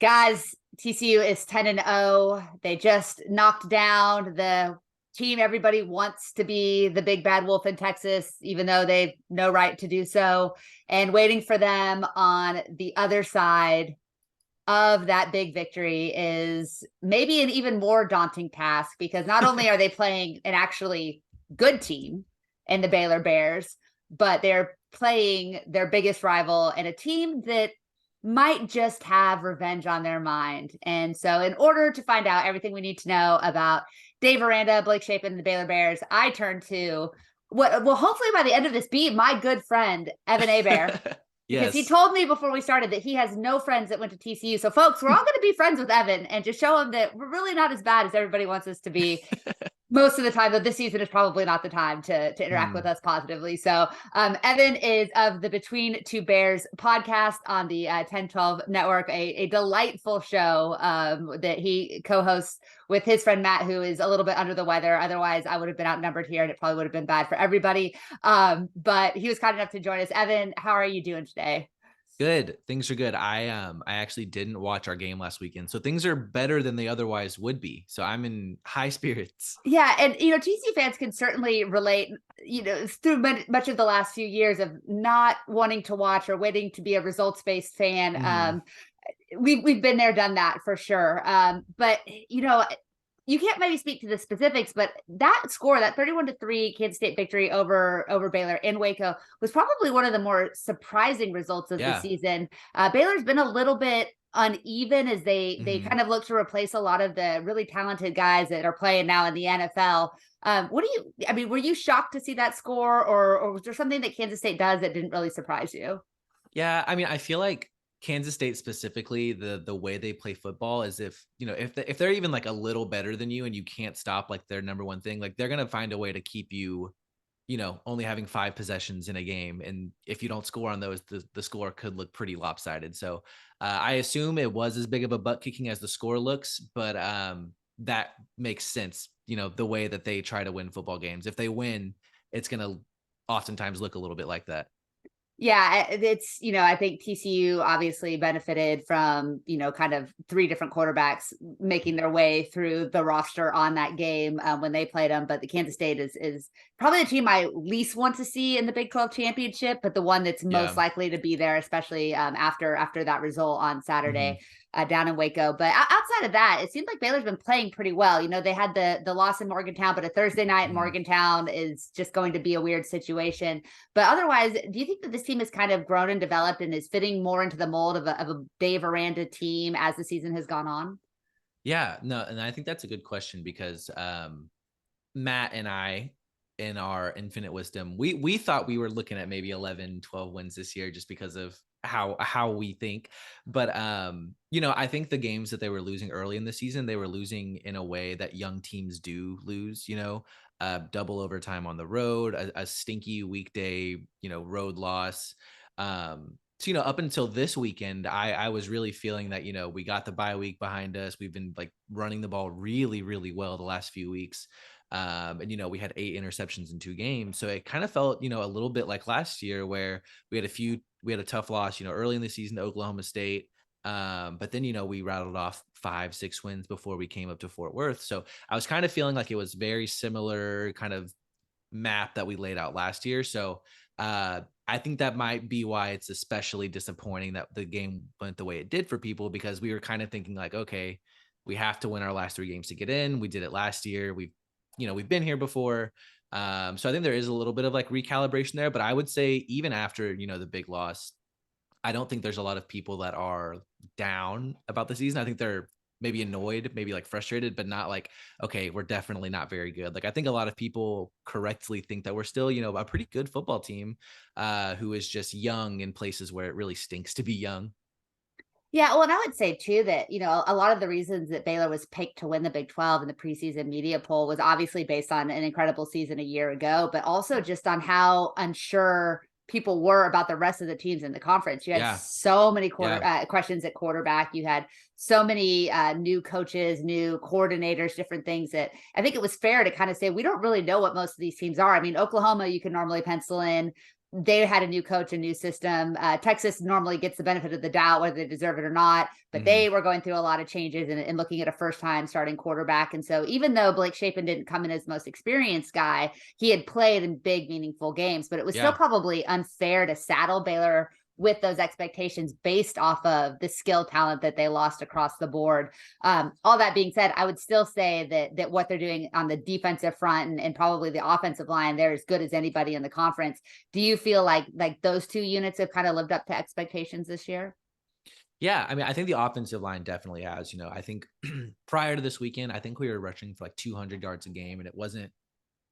Guys, TCU is 10-0. They just knocked down the team everybody wants to be the big bad wolf in Texas, even though they've no right to do so. And waiting for them on the other side of that big victory is maybe an even more daunting task, because not only are they playing an actually good team in the Baylor Bears, but they're playing their biggest rival and a team that might just have revenge on their mind. And so in order to find out everything we need to know about Dave Aranda, Blake Shapen, and the Baylor Bears, I turn to what will hopefully by the end of this be my good friend, Evan Hebert. Because he told me before we started that he has no friends that went to TCU. So folks, we're all going to be friends with Evan and just show him that we're really not as bad as everybody wants us to be. Most of the time, though, this season is probably not the time to interact with us positively. So Evan is of the Between Two Bears podcast on the 1012 Network, a delightful show that he co-hosts with his friend Matt, who is a little bit under the weather. Otherwise, I would have been outnumbered here, and it probably would have been bad for everybody. But he was kind enough to join us. Evan, how are you doing today? Good. Things are good. I actually didn't watch our game last weekend, so things are better than they otherwise would be. So I'm in high spirits. Yeah, and TCU fans can certainly relate, through much of the last few years of not wanting to watch or waiting to be a results-based fan. We've been there, done that for sure. But you can't maybe speak to the specifics, but that score, that 31-3 Kansas State victory over Baylor in Waco, was probably one of the more surprising results of the season. Baylor's been a little bit uneven as they kind of look to replace a lot of the really talented guys that are playing now in the NFL. Were you shocked to see that score, or was there something that Kansas State does that didn't really surprise you? Yeah, I feel like Kansas State specifically, the way they play football is if they're even like a little better than you and you can't stop like their number one thing, like they're gonna find a way to keep you, only having 5 possessions in a game. And if you don't score on those, the score could look pretty lopsided. So I assume it was as big of a butt kicking as the score looks, but that makes sense. The way that they try to win football games. If they win, it's gonna oftentimes look a little bit like that. Yeah, it's, I think TCU obviously benefited from, kind of 3 different quarterbacks making their way through the roster on that game when they played them. But the Kansas State is probably the team I least want to see in the Big 12 championship, but the one that's most likely to be there, especially after that result on Saturday. Down in Waco. But outside of that, it seems like Baylor's been playing pretty well. They had the loss in Morgantown, but a Thursday night in Morgantown is just going to be a weird situation. But otherwise, do you think that this team has kind of grown and developed and is fitting more into the mold of a Dave Aranda team as the season has gone on? Yeah, no, and I think that's a good question because Matt and I, in our infinite wisdom, we thought we were looking at maybe 11, 12 wins this year just because of how we think. But I think the games that they were losing early in the season, they were losing in a way that young teams do lose, double overtime on the road, a stinky weekday, road loss. So, up until this weekend, I was really feeling that, we got the bye week behind us. We've been like running the ball really, really well the last few weeks. And we had 8 interceptions in 2 games. So it kind of felt, a little bit like last year where we had a tough loss, early in the season to Oklahoma State. But then, we rattled off 5, 6 wins before we came up to Fort Worth. So I was kind of feeling like it was very similar kind of map that we laid out last year. So I think that might be why it's especially disappointing that the game went the way it did for people, because we were kind of thinking like, okay, we have to win our last 3 games to get in. We did it last year. We've been here before. So I think there is a little bit of like recalibration there, but I would say even after, the big loss, I don't think there's a lot of people that are down about the season. I think they're maybe annoyed, maybe like frustrated, but not like, okay, we're definitely not very good. Like I think a lot of people correctly think that we're still, a pretty good football team who is just young in places where it really stinks to be young. Yeah, well, and I would say too that, a lot of the reasons that Baylor was picked to win the Big 12 in the preseason media poll was obviously based on an incredible season a year ago, but also just on how unsure people were about the rest of the teams in the conference. You had Yeah. so many questions at quarterback. You had so many new coaches, new coordinators, different things that I think it was fair to kind of say, we don't really know what most of these teams are. I mean, Oklahoma, you can normally pencil in they had a new coach, a new system. Texas normally gets the benefit of the doubt, whether they deserve it or not, but Mhm. they were going through a lot of changes and looking at a first time starting quarterback. And so even though Blake Shapen didn't come in as the most experienced guy, he had played in big, meaningful games, but it was still Yeah. probably unfair to saddle Baylor with those expectations based off of the skill talent that they lost across the board. All that being said, I would still say that what they're doing on the defensive front and probably the offensive line, they're as good as anybody in the conference. Do you feel like those two units have kind of lived up to expectations this year? Yeah, I mean, I think the offensive line definitely has. I think prior to this weekend, I think we were rushing for like 200 yards a game, and it wasn't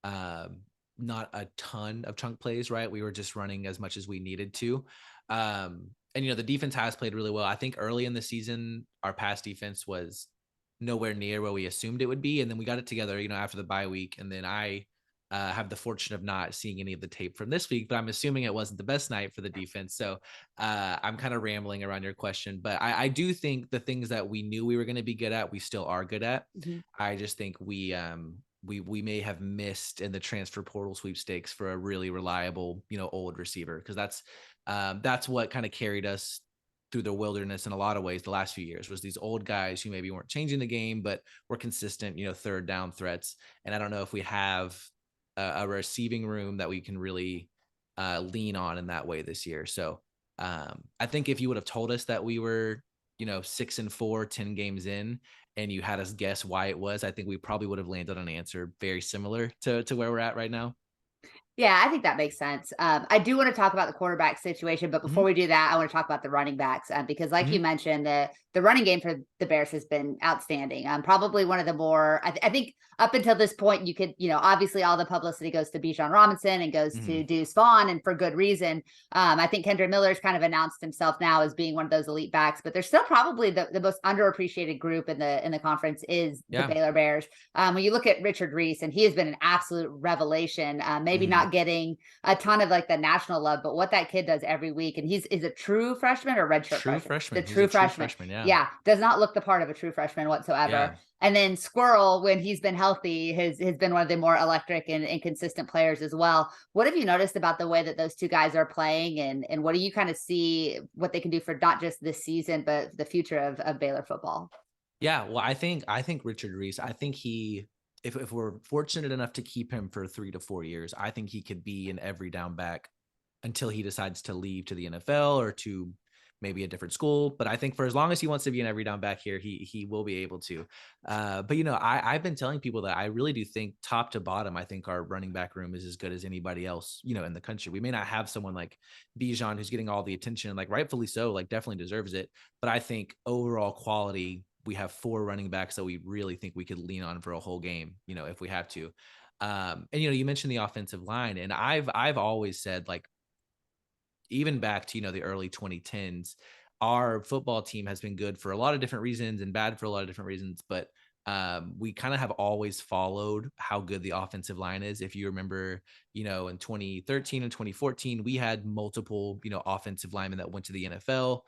um, not a ton of chunk plays, right? We were just running as much as we needed to. And the defense has played really well. I think early in the season, our pass defense was nowhere near where we assumed it would be, and then we got it together, after the bye week, and then I have the fortune of not seeing any of the tape from this week, but I'm assuming it wasn't the best night for the defense. So I'm kind of rambling around your question, but I do think the things that we knew we were going to be good at, we still are good at. Mhm. I just think we may have missed in the transfer portal sweepstakes for a really reliable, old receiver, because that's what kind of carried us through the wilderness in a lot of ways the last few years, was these old guys who maybe weren't changing the game but were consistent, third down threats. And I don't know if we have a receiving room that we can really lean on in that way this year. So I think if you would have told us that we were 6-4, 10 games in, and you had us guess why it was, I think we probably would have landed on an answer very similar to where we're at right now. Yeah, I think that makes sense. I do want to talk about the quarterback situation, but before Hmm. we do that, I want to talk about the running backs because, like you Hmm. mentioned, the running game for the Bears has been outstanding. Probably one of the more. I think up until this point, you could, obviously all the publicity goes to Bijan Robinson and goes Hmm. to Deuce Vaughn, and for good reason. I think Kendra Miller's kind of announced himself now as being one of those elite backs, but there's still probably the most underappreciated group in the conference is the Yeah. Baylor Bears. When you look at Richard Reese, and he has been an absolute revelation, maybe Hmm. not getting a ton of like the national love, but what that kid does every week, and is a true freshman or redshirt True freshman? The freshman. He's a true true freshman. freshman. Yeah. Yeah, does not look the part of a true freshman whatsoever. Yeah. And then Squirrel, when he's been healthy, has been one of the more electric and consistent players as well. What have you noticed about the way that those two guys are playing, and what do you kind of see what they can do for not just this season, but the future of Baylor football? Yeah, well, I think Richard Reese, I think he, if we're fortunate enough to keep him for 3 to 4 years, I think he could be an every down back until he decides to leave to the NFL or to maybe a different school. But I think for as long as he wants to be an every down back here, he will be able to. But I've been telling people that I really do think top to bottom, I think our running back room is as good as anybody else, in the country. We may not have someone like Bijan who's getting all the attention, like rightfully so, like definitely deserves it. But I think overall quality, we have 4 running backs that we really think we could lean on for a whole game, if we have to. And you mentioned the offensive line, and I've always said, like, even back to the early 2010s, our football team has been good for a lot of different reasons and bad for a lot of different reasons, but we kind of have always followed how good the offensive line is. If you remember, in 2013 and 2014, we had multiple offensive linemen that went to the NFL.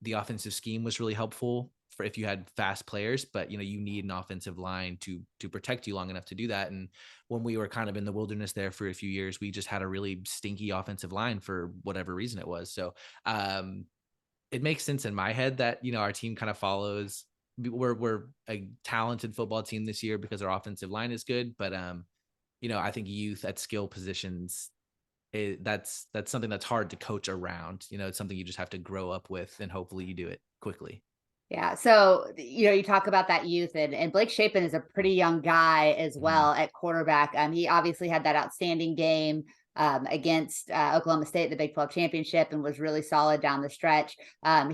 The offensive scheme was really helpful for if you had fast players, but you need an offensive line to protect you long enough to do that. And when we were kind of in the wilderness there for a few years, we just had a really stinky offensive line for whatever reason it was. So it makes sense in my head that our team kind of follows. We're a talented football team this year because our offensive line is good, but I think youth at skill positions, that's something that's hard to coach around. It's something you just have to grow up with, and hopefully you do it quickly. Yeah. So, you talk about that youth, and Blake Shapen is a pretty young guy as Mhm. well at quarterback. He obviously had that outstanding game against Oklahoma State, the Big 12 championship, and was really solid down the stretch.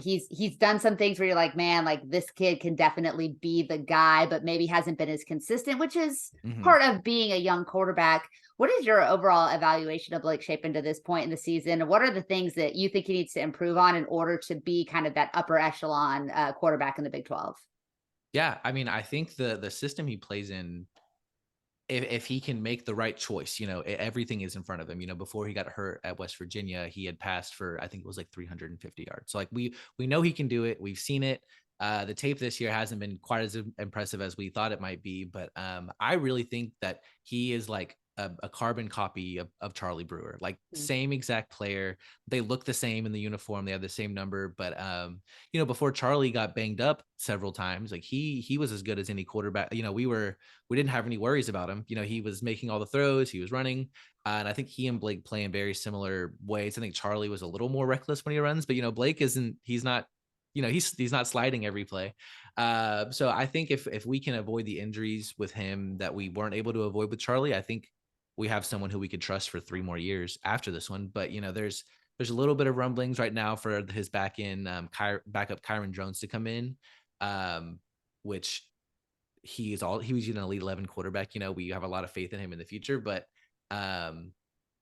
He's done some things where you're like, man, like this kid can definitely be the guy, but maybe hasn't been as consistent, which is Mhm. part of being a young quarterback. What is your overall evaluation of Blake Shapen to this point in the season? And what are the things that you think he needs to improve on in order to be kind of that upper echelon quarterback in the Big 12? Yeah, I mean, I think the system he plays in, if he can make the right choice, everything is in front of him. Before he got hurt at West Virginia, he had passed for, I think it was like 350 yards. So like we know he can do it. We've seen it. The tape this year hasn't been quite as impressive as we thought it might be, but I really think that he is like a carbon copy of Charlie Brewer, like Mm. same exact player. They look the same in the uniform. They have the same number, but you know, before Charlie got banged up several times, like he was as good as any quarterback. You know, we didn't have any worries about him. You know, he was making all the throws, he was running. And I think he and Blake play in very similar ways. I think Charlie was a little more reckless when he runs, but you know, Blake isn't. He's not. You know, he's not sliding every play. So I think if we can avoid the injuries with him that we weren't able to avoid with Charlie, I think we have someone who we could trust for 3 more years after this one. But you know, there's a little bit of rumblings right now for his backup Kyron Jones to come in, um, which he was an elite 11 quarterback. You know, we have a lot of faith in him in the future, but um,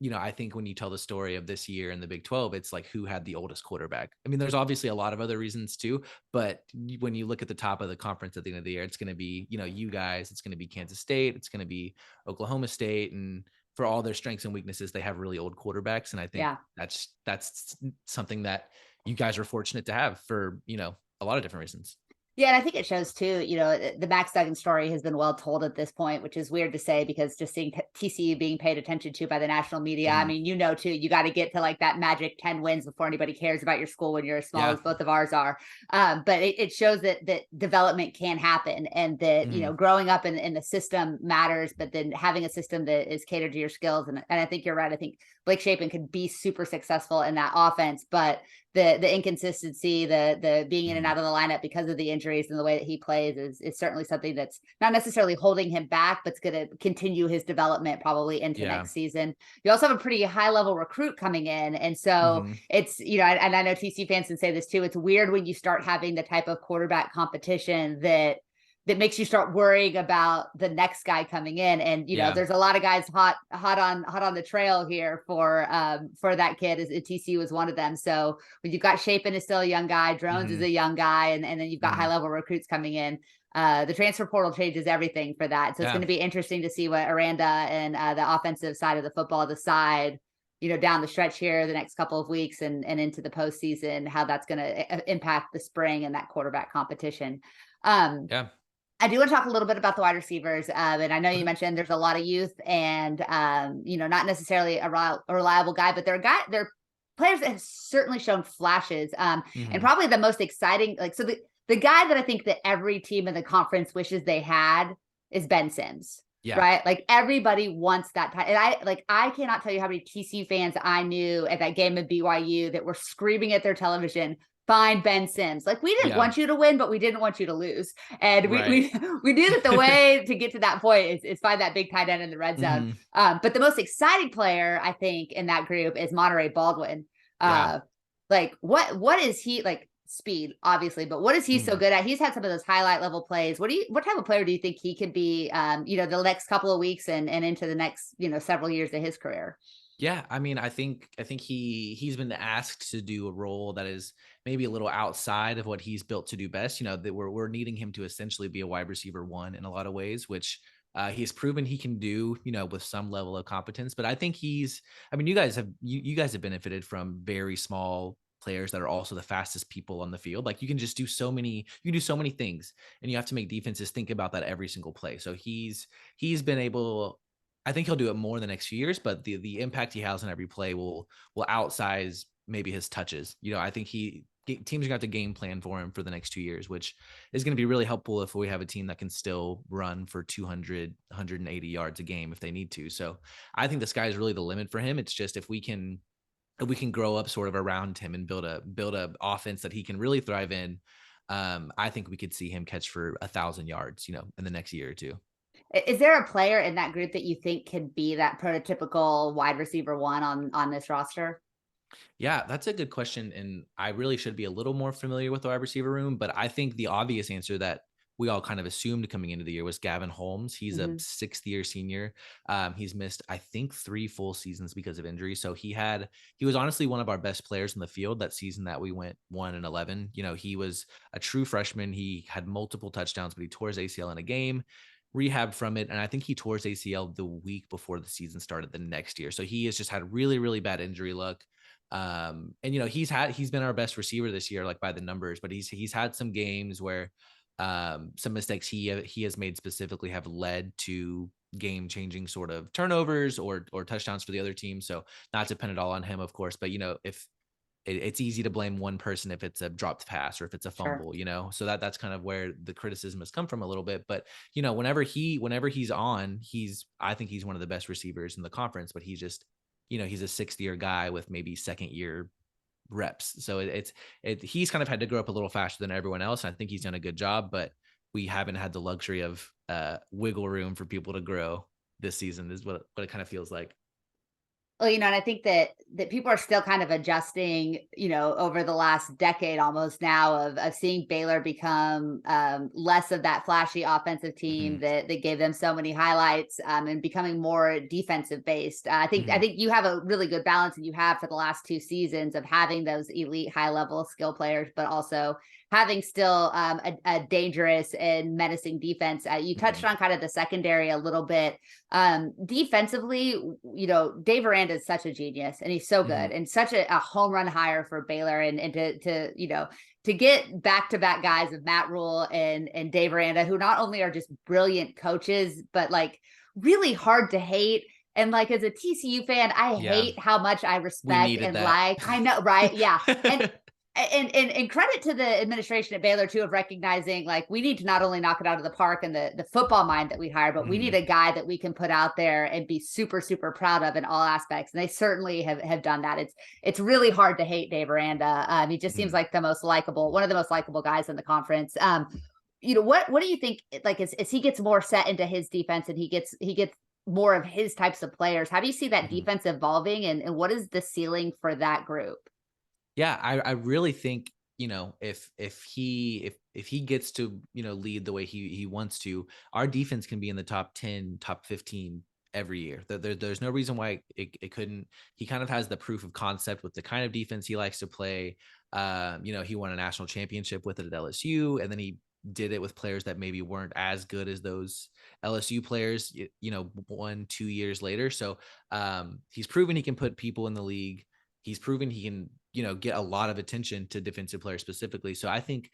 you know, I think when you tell the story of this year in the Big 12, it's like who had the oldest quarterback. I mean, there's obviously a lot of other reasons too, but when you look at the top of the conference at the end of the year, it's going to be, you know, you guys, it's going to be Kansas State, it's going to be Oklahoma State, and for all their strengths and weaknesses, they have really old quarterbacks, and I think Yeah. that's something that you guys are fortunate to have for, you know, a lot of different reasons. Yeah, and I think it shows too, the Max Duggan story has been well told at this point, which is weird to say because just seeing TCU being paid attention to by the national media, I Mhm. mean, too, you got to get to like that magic 10 wins before anybody cares about your school when you're as small Yeah. as both of ours are. But it shows that development can happen and that, Mhm. growing up in the system matters, but then having a system that is catered to your skills. And I think you're right. I think Blake Shapen could be super successful in that offense, but the inconsistency, the being in and Mhm. out of the lineup because of the injuries and the way that he plays is certainly something that's not necessarily holding him back, but it's going to continue his development probably into Yeah. next season. You also have a pretty high level recruit coming in, and so Mhm. it's and I know TC fans can say this too. It's weird when you start having the type of quarterback competition that makes you start worrying about the next guy coming in. And Yeah. there's a lot of guys hot on the trail here for that kid. As TCU was one of them. So when you've got Shapen is still a young guy, Drones is Mhm. a young guy, and then you've got high Mhm. level recruits coming in. The transfer portal changes everything for that. So it's going Yeah. to be interesting to see what Aranda and the offensive side of the football decide, down the stretch here the next couple of weeks and into the postseason, how that's going to impact the spring and that quarterback competition. Yeah. I do want to talk a little bit about the wide receivers. And I know you Okay. mentioned there's a lot of youth and, not necessarily a reliable guy, but they're players that have certainly shown flashes. And Mhm. probably the most exciting, like, so the guy that I think that every team in the conference wishes they had is Ben Sims, Yeah. right? Like everybody wants that time. And I cannot tell you how many TCU fans I knew at that game of BYU that were screaming at their television, find Ben Sims. Like we didn't Yeah. want you to win, but we didn't want you to lose. And we Right. we we knew that the way to get to that point is find that big tight end in the red zone. Mhm. But the most exciting player I think in that group is Monterey Baldwin. Yeah. Like what is he like? Speed, obviously, but what is he so Mhm. good at? He's had some of those highlight level plays. What type of player do you think he could be? The next couple of weeks and into the next several years of his career. Yeah, I mean, I think he's been asked to do a role that is maybe a little outside of what he's built to do best. You know, that we're needing him to essentially be a wide receiver one in a lot of ways, which he's proven he can do. You know, with some level of competence. But I think he's. I mean, you guys have benefited from very small players that are also the fastest people on the field. Like you can just do so many. You can do so many things, and you have to make defenses think about that every single play. So he's been able. I think he'll do it more in the next few years, but the impact he has on every play will outsize maybe his touches. You know, I think teams are gonna have to game plan for him for the next 2 years, which is going to be really helpful if we have a team that can still run for 200, 180 yards a game if they need to. So I think the sky is really the limit for him. It's just if we can grow up sort of around him and build a offense that he can really thrive in. I think we could see him catch for 1,000 yards, you know, in the next year or two. Is there a player in that group that you think could be that prototypical wide receiver one on this roster? Yeah, that's a good question. And I really should be a little more familiar with the wide receiver room, but I think the obvious answer that we all kind of assumed coming into the year was Gavin Holmes. He's a Mhm. sixth year senior. He's missed, I think, 3 full seasons because of injury. So he was honestly one of our best players in the field that season that we went 1-11. You know, he was a true freshman. He had multiple touchdowns, but he tore his ACL in a game, rehab from it. And I think he tore his ACL the week before the season started the next year. So he has just had really, really bad injury luck. And you know, he's been our best receiver this year, like by the numbers, but he's had some games where some mistakes he has made specifically have led to game changing sort of turnovers or touchdowns for the other team. So not dependent all on him, of course. But if it's easy to blame one person if it's a dropped pass or if it's a Sure. fumble, so that's kind of where the criticism has come from a little bit. But whenever he's on, I think he's one of the best receivers in the conference, but he's a sixth year guy with maybe second year reps. So he's kind of had to grow up a little faster than everyone else. And I think he's done a good job, but we haven't had the luxury of wiggle room for people to grow this season is what it kind of feels like. Well, and I think that people are still kind of adjusting, over the last decade almost now of seeing Baylor become less of that flashy offensive team Hmm. that gave them so many highlights, and becoming more defensive based. I Hmm. think you have a really good balance, and you have for the last 2 seasons of having those elite high level skill players, but also having still a dangerous and menacing defense. You touched Hmm. on kind of the secondary a little bit. Defensively, Dave Aranda is such a genius, and he's so Hmm. good and such a home run hire for Baylor, and to get back-to-back guys of Matt Rule and Dave Aranda, who not only are just brilliant coaches, but like really hard to hate. And like as a TCU fan, I Yeah, hate how much I we respect needed and that. like. I know, right? Yeah. And credit to the administration at Baylor too of recognizing like we need to not only knock it out of the park and the football mind that we hire, but we need Hmm. a guy that we can put out there and be super super proud of in all aspects. And they certainly have done that. It's really hard to hate Dave Aranda. He just seems Hmm. like one of the most likable guys in the conference. What do you think? Like as he gets more set into his defense and he gets more of his types of players, how do you see that Hmm. defense evolving, and what is the ceiling for that group? Yeah, I really think if he gets to lead the way he wants to, our defense can be in the top 10, top 15 every year. There's no reason why it couldn't. He kind of has the proof of concept with the kind of defense he likes to play. He won a national championship with it at LSU, and then he did it with players that maybe weren't as good as those LSU players. 1-2 years later, so he's proven he can put people in the league. He's proven he can get a lot of attention to defensive players specifically. So I think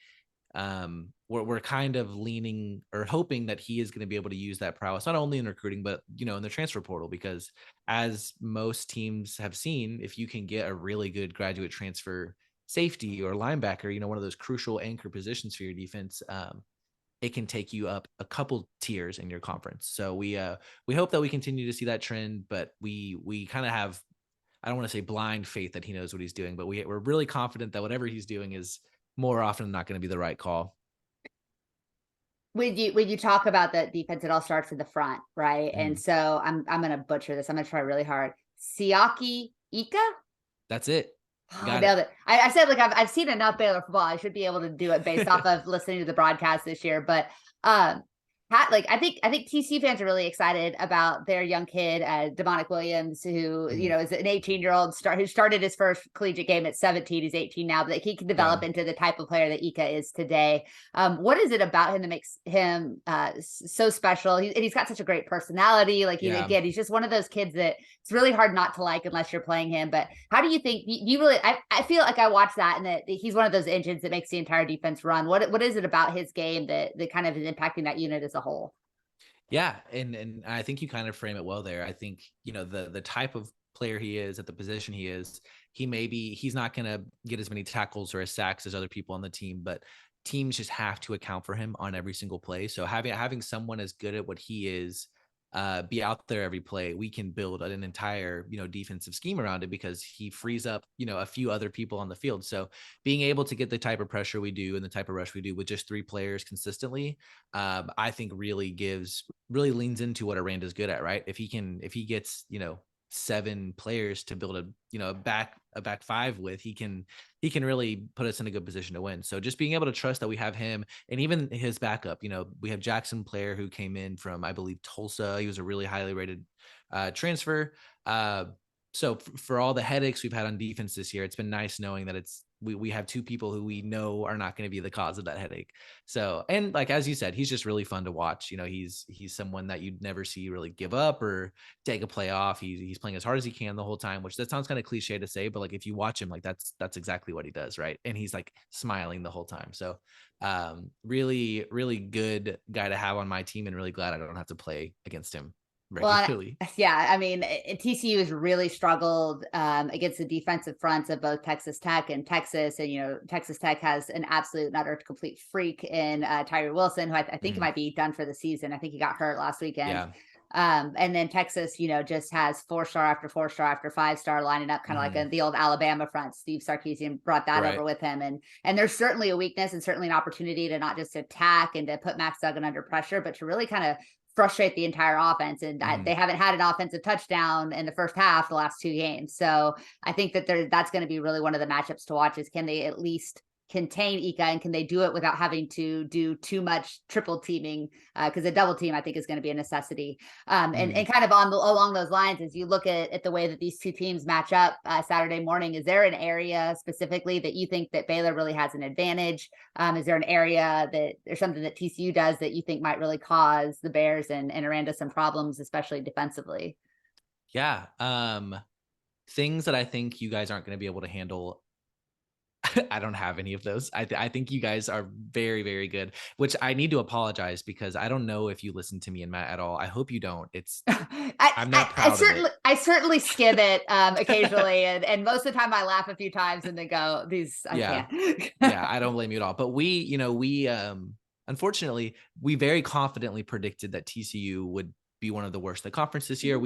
we're kind of leaning or hoping that he is going to be able to use that prowess not only in recruiting but in the transfer portal, because as most teams have seen, if you can get a really good graduate transfer safety or linebacker, one of those crucial anchor positions for your defense, it can take you up a couple tiers in your conference. So we hope that we continue to see that trend, but we kind of have, I don't want to say blind faith that he knows what he's doing, but we're really confident that whatever he's doing is more often than not going to be the right call. When you talk about the defense, it all starts in the front, right? And Mhm. so I'm gonna butcher this. I'm gonna try really hard. Siaki Ika? That's it. Oh, I Got it. nailed it. I said like I've seen enough Baylor football. I should be able to do it based off of listening to the broadcast this year. But um like I think TC fans are really excited about their young kid, Demonic Williams, who Mhm. is an 18-year-old who started his first collegiate game at 17. He's 18 now, but he can Yeah. develop into the type of player that Ika is today. What is it about him that makes him so special? And he's got such a great personality. Like Yeah. he's just one of those kids that it's really hard not to like unless you're playing him. But how do you think you really? I feel like I watch that and that he's one of those engines that makes the entire defense run. What is it about his game that kind of is impacting that unit as a whole? Yeah, and I think you kind of frame it well there. I think, the type of player he is at the position he is, he's not going to get as many tackles or as sacks as other people on the team, but teams just have to account for him on every single play. So having someone as good at what he is be out there every play, we can build an entire, defensive scheme around it because he frees up, a few other people on the field. So being able to get the type of pressure we do and the type of rush we do with just three players consistently, I think really leans into what Aranda's good at, right? If he gets, seven players to build a back five with, he can really put us in a good position to win. So just being able to trust that we have him and even his backup, we have Jackson Player who came in from, I believe, Tulsa. He was a really highly rated transfer. So for all the headaches we've had on defense this year, it's been nice knowing that we have two people who we know are not going to be the cause of that headache. So, and like as you said, he's just really fun to watch. He's someone that you'd never see really give up or take a play off. He's playing as hard as he can the whole time, which that sounds kind of cliche to say, but like if you watch him, like that's exactly what he does, right? And he's like smiling the whole time. So, really, really good guy to have on my team, and really glad I don't have to play against him. regularly. Yeah, I mean, TCU has really struggled against the defensive fronts of both Texas Tech and Texas. And, Texas Tech has an absolute and utter complete freak in Tyree Wilson, who I think might be done for the season. I think he got hurt last weekend. Yeah. And then Texas, just has 4-star after 4-star after 5-star lining up, kind of like the old Alabama front. Steve Sarkisian brought that over with him. And there's certainly a weakness and certainly an opportunity to not just attack and to put Max Duggan under pressure, but to really kind of frustrate the entire offense. And they haven't had an offensive touchdown in the first half the last 2 games. So I think that that's going to be really one of the matchups to watch, is can they at least contain Ika, and can they do it without having to do too much triple teaming, because a double team I think is going to be a necessity. And kind of along those lines, as you look at the way that these two teams match up Saturday morning, is there an area specifically that you think that Baylor really has an advantage? Is there an area that there's something that TCU does that you think might really cause the Bears and Aranda some problems, especially defensively? Yeah. Things that I think you guys aren't going to be able to handle. I don't have any of those. I think you guys are very, very good, which I need to apologize, because I don't know if you listen to me and Matt at all. I hope you don't. I'm not proud of it. I certainly skim it occasionally, and most of the time I laugh a few times and then go, I can't. Yeah, I don't blame you at all. But we unfortunately, we very confidently predicted that TCU would be one of the worst in the conference this year.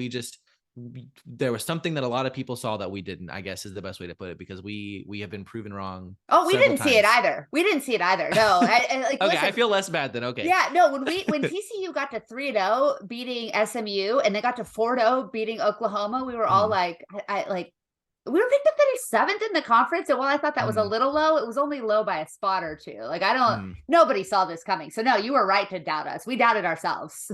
There was something that a lot of people saw that we didn't, I guess is the best way to put it, because we have been proven wrong. Oh, we didn't see it either. No. Okay, listen, I feel less bad then. Okay. Yeah, no, when TCU got to 3-0 beating SMU, and they got to 4-0 beating Oklahoma, we were all like, we were picked up that 7th in the conference. And while I thought that was a little low, it was only low by a spot or two. Like, nobody saw this coming. So no, you were right to doubt us. We doubted ourselves.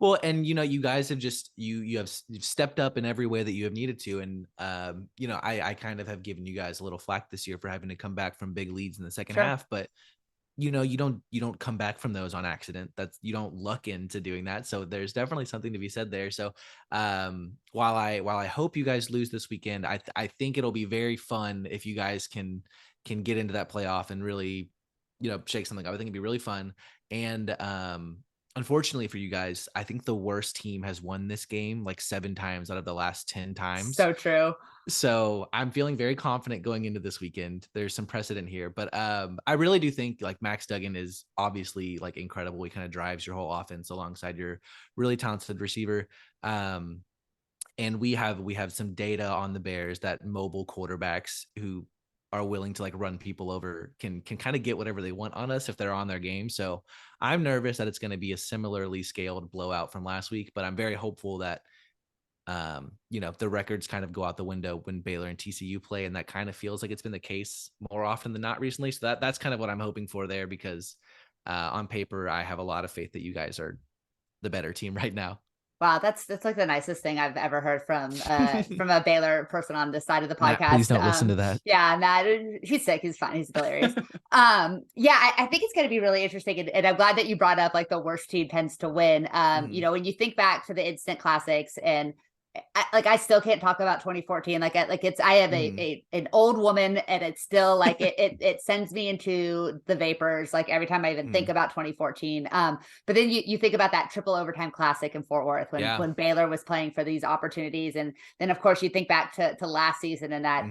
Well, and you guys have just you've stepped up in every way that you have needed to, and I kind of have given you guys a little flack this year for having to come back from big leads in the second half, but you don't come back from those on accident. You don't luck into doing that. So there's definitely something to be said there. So while I hope you guys lose this weekend, I think it'll be very fun if you guys can get into that playoff and really shake something up. I think it'd be really fun. And unfortunately for you guys, I think the worst team has won this game like 7 times out of the last 10 times. So true. So I'm feeling very confident going into this weekend. There's some precedent here, but I really do think like Max Duggan is obviously like incredible. He kind of drives your whole offense alongside your really talented receiver. And we have some data on the Bears that mobile quarterbacks who are willing to like run people over can kind of get whatever they want on us if they're on their game. So I'm nervous that it's going to be a similarly scaled blowout from last week, but I'm very hopeful that the records kind of go out the window when Baylor and TCU play, and that kind of feels like it's been the case more often than not recently. So that's kind of what I'm hoping for there, because on paper I have a lot of faith that you guys are the better team right now. Wow, that's like the nicest thing I've ever heard from a Baylor person on this side of the podcast. Matt, please don't listen to that. Yeah, Matt, he's sick. He's fine. He's hilarious. I think it's going to be really interesting, and I'm glad that you brought up like the worst team tends to win. When you think back to the instant classics, and I still can't talk about 2014. I have an old woman, and it's still like it sends me into the vapors. Like every time I even think about 2014. But then you think about that triple overtime classic in Fort Worth when Baylor was playing for these opportunities, and then of course you think back to last season and that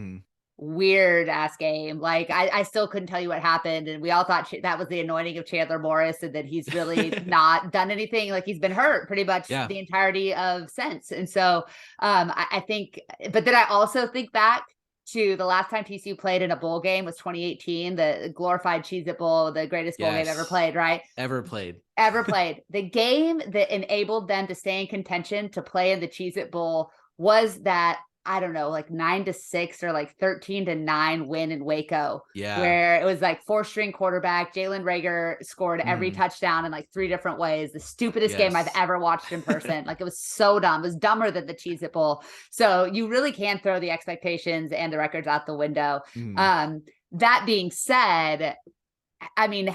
weird ass game. Like I still couldn't tell you what happened, and we all thought that was the anointing of Chandler Morris, and that he's really not done anything. Like he's been hurt pretty much the entirety of since. And so I think, but then I also think back to the last time TCU played in a bowl game was 2018, the glorified Cheez-It Bowl, the greatest bowl game ever played, right? Ever played. The game that enabled them to stay in contention to play in the Cheez-It Bowl was that, I don't know, like 9-6 or like 13-9 win in Waco. Yeah. Where it was like 4-string quarterback. Jalen Reagor scored every touchdown in like 3 different ways. The stupidest game I've ever watched in person. Like it was so dumb. It was dumber than the Cheez-It Bowl. So you really can throw the expectations and the records out the window. That being said, I mean,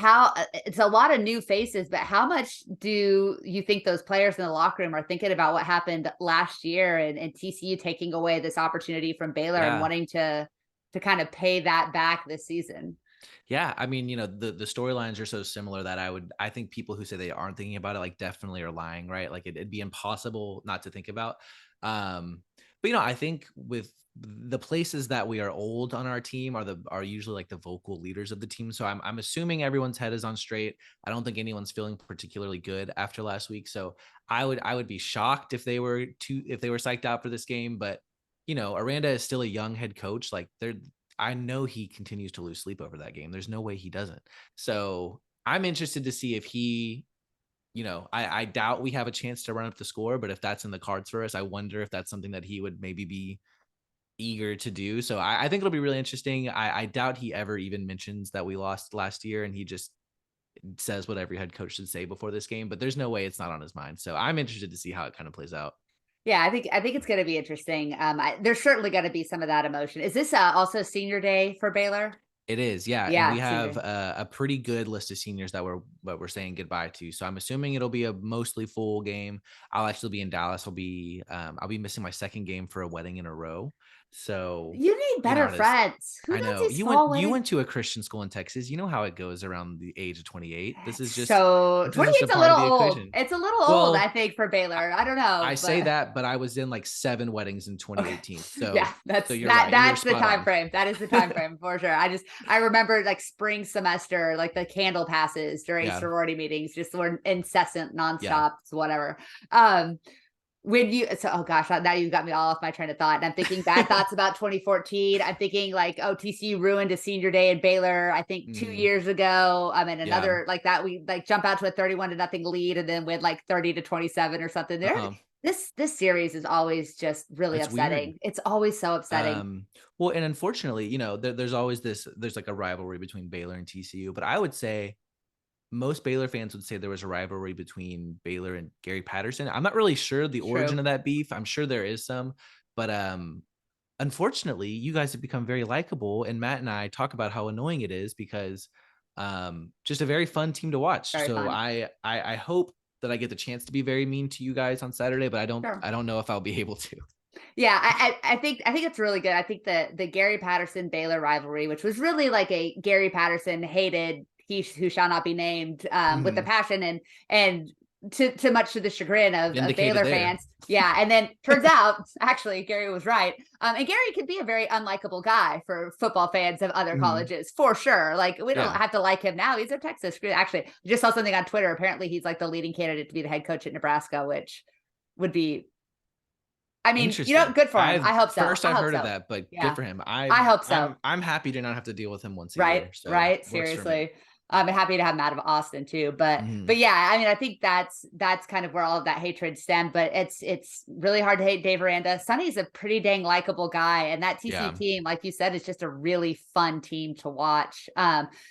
it's a lot of new faces, but how much do you think those players in the locker room are thinking about what happened last year and TCU taking away this opportunity from Baylor and wanting to to kind of pay that back this season. Yeah, I mean, the storylines are so similar that I think people who say they aren't thinking about it like definitely are lying, right? Like it'd be impossible not to think about. But I think with the places that we are old on our team are usually like the vocal leaders of the team. So I'm assuming everyone's head is on straight. I don't think anyone's feeling particularly good after last week. So I would be shocked if they were psyched out for this game. But Aranda is still a young head coach. Like I know he continues to lose sleep over that game. There's no way he doesn't. So I'm interested to see if he, I doubt we have a chance to run up the score, but if that's in the cards for us, I wonder if that's something that he would maybe be eager to do. So I think it'll be really interesting. I doubt he ever even mentions that we lost last year, and he just says what every head coach should say before this game, but there's no way it's not on his mind. So I'm interested to see how it kind of plays out. Yeah, I think it's going to be interesting. There's certainly going to be some of that emotion. Is this also senior day for Baylor? It is, yeah, and we Yeah, have senior. a pretty good list of seniors that we're saying goodbye to. So I'm assuming it'll be a mostly full game. I'll actually be in Dallas. I'll be missing my second game for a wedding in a row. So You need better it is. friends. Who I does know these small you weddings? went to a Christian school in Texas. You know how it goes around the age of 28. So This is just a 28's a part of little the old. equation. It's a little old, I Well, think, for Baylor. I don't know, I say but that, but I was in like 7 weddings in okay. 2018. Yeah, So that's you're right. You're that's the spot time on. frame. That is the time frame for sure. I remember like spring semester, like the candle passes during Yeah. sorority meetings, just were incessant, Yeah. nonstop, whatever. Oh gosh, now you've got me all off my train of thought. And I'm thinking bad thoughts about 2014. I'm thinking like, oh, TCU ruined a senior day at Baylor. I think 2 Mhm. years ago. I mean, Yeah. another like that, we like jump out to a 31-0 lead and then win like 30-27 or something. Uh-huh. This series is always just really It's weird. upsetting. It's always so upsetting. Well, and unfortunately, there's always there's like a rivalry between Baylor and TCU, but I would say most Baylor fans would say there was a rivalry between Baylor and Gary Patterson. I'm not really sure the origin True. of that beef. I'm sure there is some, but unfortunately, you guys have become very likable, and Matt and I talk about how annoying it is because just a very fun team to watch. Very So fun. I hope that I get the chance to be very mean to you guys on Saturday, but Sure. I don't know if I'll be able to. Yeah, I think it's really good. I think the Gary Patterson Baylor rivalry, which was really like a Gary Patterson hated he who shall not be named, with the Mhm. passion and to much to the chagrin of Vindicated Baylor there. fans. Yeah, and then turns out actually Gary was right. And Gary could be a very unlikable guy for football fans of other Mhm. colleges for sure. Like we don't Yeah. have to like him now. He's a Texas. Actually, I just saw something on Twitter. Apparently, he's like the leading candidate to be the head coach at Nebraska, which would be, I mean, Interesting. good for him. I hope so. I I've hope heard of so. that, but good Yeah, for him. I hope so. I'm happy to not have to deal with him once a Right, year, so right. works for me. Seriously. I'm happy to have him out of Austin too. Mhm. But yeah, I mean, I think that's kind of where all of that hatred stemmed. But it's really hard to hate Dave Aranda. Sonny's a pretty dang likable guy, and that TCU Yeah. team, like you said, is just a really fun team to watch.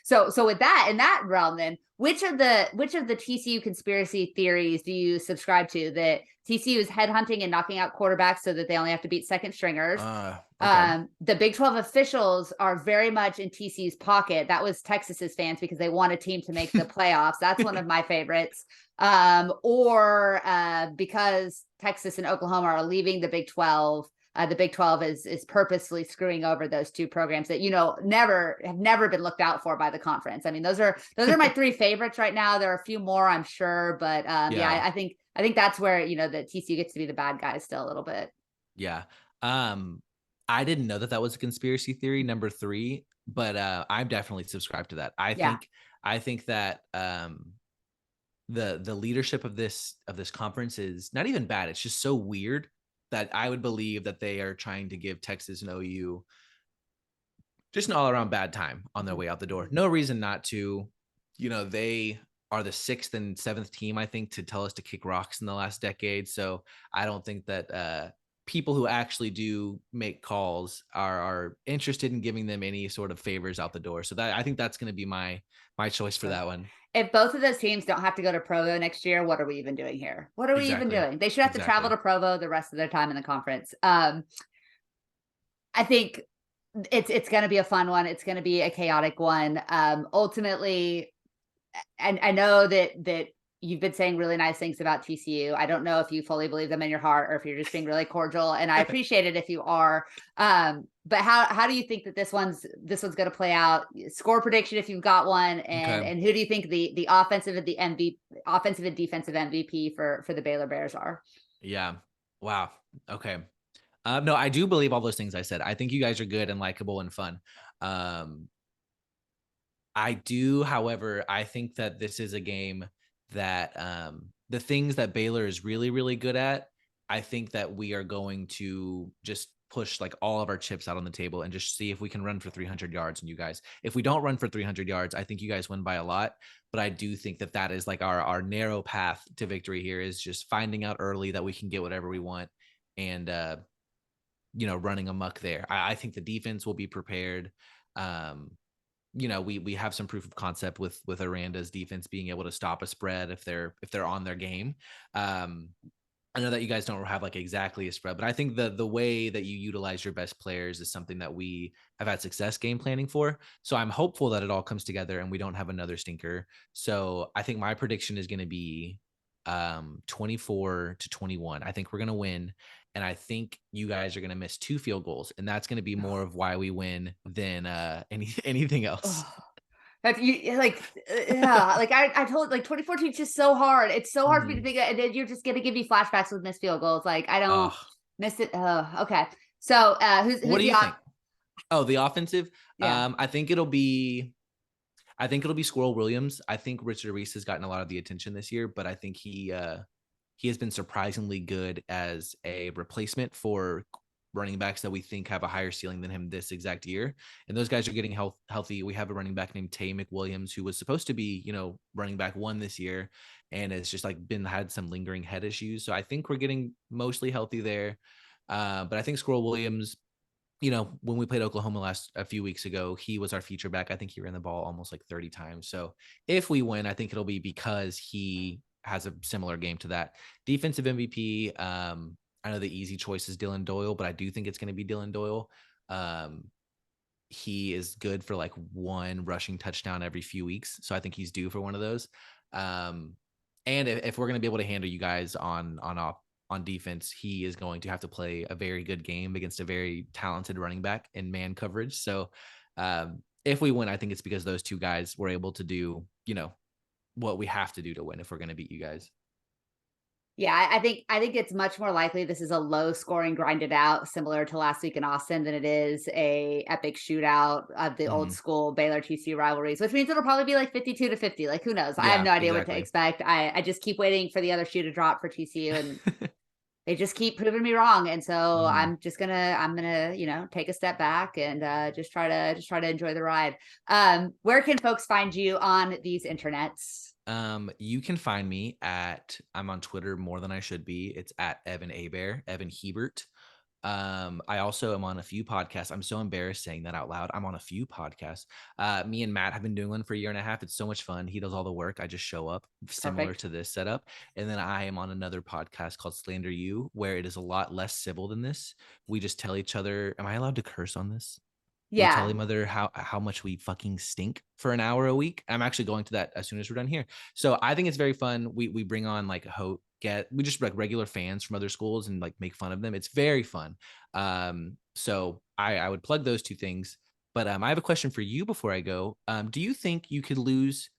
So with that in that realm, then which of the TCU conspiracy theories do you subscribe to? That TCU is headhunting and knocking out quarterbacks so that they only have to beat second stringers. Okay. The Big 12 officials are very much in TC's pocket. That was Texas's fans because they want a team to make the playoffs. That's one of my favorites. Or because Texas and Oklahoma are leaving the Big 12. The Big 12 is purposely screwing over those two programs that have never been looked out for by the conference. I mean, those are my three favorites right now. There are a few more, I'm sure, but Yeah. I think that's where the TCU gets to be the bad guys still a little bit. Yeah. I didn't know that was a conspiracy theory number 3, but I'm definitely subscribed to that. Yeah. I think that the leadership of this conference is not even bad. It's just so weird that I would believe that they are trying to give Texas and OU just an all around bad time on their way out the door. No reason not to. They are the 6th and 7th team, I think, to tell us to kick rocks in the last decade. So I don't think that people who actually do make calls are interested in giving them any sort of favors out the door. So I think that's going to be my choice for Sure. that one. If both of those teams don't have to go to Provo next year, what are we even doing here? What are we even Exactly. doing? They should have to travel Exactly. to Provo the rest of their time in the conference. I think it's going to be a fun one. It's going to be a chaotic one. Ultimately, and I know that you've been saying really nice things about TCU. I don't know if you fully believe them in your heart or if you're just being really cordial, and I appreciate it if you are. But how do you think that this one's going to play out? Score prediction if you've got one, and Okay. who do you think the offensive and the MVP, offensive and defensive MVP for the Baylor Bears are? Yeah. Wow. Okay. No, I do believe all those things I said. I think you guys are good and likable and fun. Um, I do, however, I think that this is a game that the things that Baylor is really, really good at, I think that we are going to just push like all of our chips out on the table and just see if we can run for 300 yards. And you guys, if we don't run for 300 yards, I think you guys win by a lot. But I do think that that is like our narrow path to victory here is just finding out early that we can get whatever we want and running amok there. I think the defense will be prepared. Um, we have some proof of concept with Aranda's defense being able to stop a spread if they're on their game. Um, I know that you guys don't have like exactly a spread, but I think the way that you utilize your best players is something that we have had success game planning for. So I'm hopeful that it all comes together and we don't have another stinker. So I think my prediction is going to be 24-21. I think we're going to win, and I think you guys are going to miss 2 field goals, and that's going to be more of why we win than anything else. Oh, that's you like yeah, like I told like 2014 is just so hard. It's so hard for me to Mhm. think of, and then you're just gonna give me flashbacks with missed field goals. Like I don't Oh, miss it. Oh, okay. So what who's do the you op? think? Oh, the offensive. Yeah. I think it'll be Squirrel Williams. I think Richard Reese has gotten a lot of the attention this year, but I think he has been surprisingly good as a replacement for running backs that we think have a higher ceiling than him this exact year. And those guys are getting healthy. We have a running back named Tay McWilliams who was supposed to be, running back one this year, and it's just like had some lingering head issues. So I think we're getting mostly healthy there. But I think Squirrel Williams, when we played Oklahoma a few weeks ago, he was our feature back. I think he ran the ball almost like 30 times. So if we win, I think it'll be because he has a similar game to that. Defensive MVP, I know the easy choice is Dylan Doyle, but I do think it's going to be Dylan Doyle. Um, he is good for like one rushing touchdown every few weeks. So I think he's due for one of those. Um, and if we're going to be able to handle you guys on defense, he is going to have to play a very good game against a very talented running back in man coverage. So if we win, I think it's because those two guys were able to do, what we have to do to win if we're going to beat you guys. Yeah, I think it's much more likely this is a low scoring grinded out similar to last week in Austin than it is a epic shootout of the old Mhm. school Baylor TCU rivalries, which means it'll probably be like 52-50. Like who knows? I have Yeah, no idea what to exactly. expect. I just keep waiting for the other shoe to drop for TCU, and they just keep proving me wrong. And so Mhm. I'm gonna take a step back and just try to enjoy the ride. Where can folks find you on these internets? You can find me I'm on Twitter more than I should be. It's at Evan Hebert, Evan Hebert. I also am on a few podcasts. I'm so embarrassed saying that out loud. I'm on a few podcasts. Me and Matt have been doing one for a year and a half. It's so much fun. He does all the work. I just show up, similar Perfect. to this setup. And then I am on another podcast called Slander You, where it is a lot less civil than this. We just tell each other, am I allowed to curse on this? We tell Yeah. him other how much we fucking stink for an hour a week. I'm actually going to that as soon as we're done here. So I think it's very fun. We bring on like we just like regular fans from other schools and like make fun of them. It's very fun. So I would plug those two things. But I have a question for you before I go. Do you think you could lose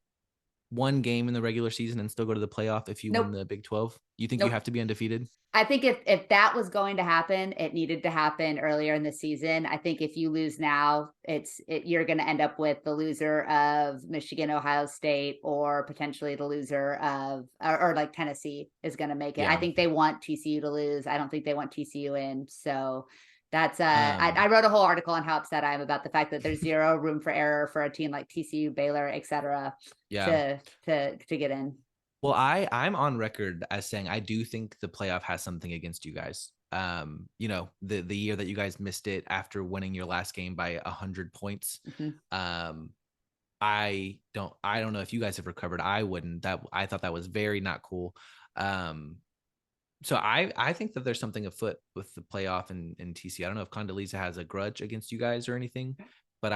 one game in the regular season and still go to the playoff if you win Nope. the Big 12? You think you Nope. have to be undefeated? I think if that was going to happen, it needed to happen earlier in the season. I think if you lose now, you're going to end up with the loser of Michigan, Ohio State, or potentially the loser of or like Tennessee is going to make it. I Yeah. think they want TCU to lose. I don't think they want TCU in. So that's I Um, wrote a whole article on how upset I am about the fact that there's zero room for error for a team like TCU, Baylor, et cetera, yeah. to get in. Well, I'm on record as saying I do think the playoff has something against you guys. The year that you guys missed it after winning your last game by 100 points. Mhm. Um, I don't know if you guys have recovered. I wouldn't. That I thought that was very not cool. Um, so I think that there's something afoot with the playoff and TC. I don't know if Condoleezza has a grudge against you guys or anything, but